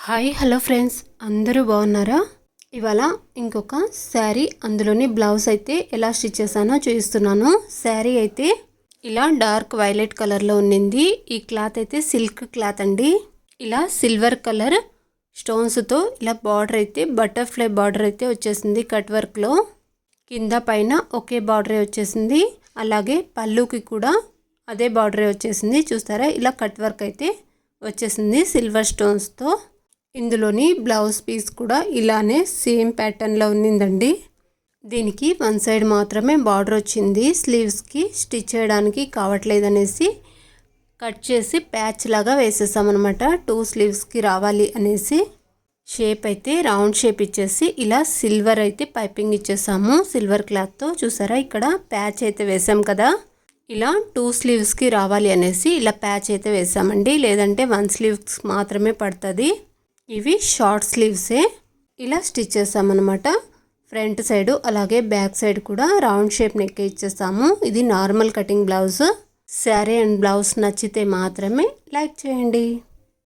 Hi hello friends, అందరూ బాగున్నారా? ఇవాళ ఇంకొక శారీ అందులోని బ్లౌజ్ అయితే ఎలా స్టిచ్ చేశానో చూపిస్తున్నాను. శారీ అయితే ఇలా డార్క్ వైలెట్ కలర్లో ఉండింది. ఈ క్లాత్ అయితే సిల్క్ క్లాత్ అండి. ఇలా సిల్వర్ కలర్ స్టోన్స్తో ఇలా బార్డర్ అయితే బటర్ఫ్లై బార్డర్ అయితే వచ్చేసింది. కట్ వర్క్లో కింద పైన ఒకే బార్డరే వచ్చేసింది. అలాగే పళ్ళుకి కూడా అదే బార్డరే వచ్చేసింది. చూస్తారా, ఇలా కట్ వర్క్ అయితే వచ్చేసింది సిల్వర్ స్టోన్స్తో. ఇందులోని బ్లౌజ్ పీస్ కూడా ఇలానే సేమ్ ప్యాటర్న్లో ఉండిందండి. దీనికి వన్ సైడ్ మాత్రమే బార్డర్ వచ్చింది. స్లీవ్స్కి స్టిచ్ చేయడానికి కావట్లేదనేసి కట్ చేసి ప్యాచ్ లాగా వేసేసామన్నమాట. 2 స్లీవ్స్కి రావాలి అనేసి షేప్ అయితే రౌండ్ షేప్ ఇచ్చేసి ఇలా సిల్వర్ అయితే పైపింగ్ ఇచ్చేసాము సిల్వర్ క్లాత్తో. చూసారా, ఇక్కడ ప్యాచ్ అయితే వేసాం కదా. ఇలా 2 స్లీవ్స్కి రావాలి అనేసి ఇలా ప్యాచ్ అయితే వేసామండి. లేదంటే 1 స్లీవ్స్ మాత్రమే పడుతుంది. ఇవి షార్ట్ స్లీవ్సే. ఇలా స్టిచ్ చేసామన్నమాట. ఫ్రంట్ సైడు అలాగే బ్యాక్ సైడ్ కూడా రౌండ్ షేప్ నెక్ ఇచ్చేస్తాము. ఇది normal cutting blouse. Sari and blouse నచ్చితే మాత్రమే లైక్ చేయండి.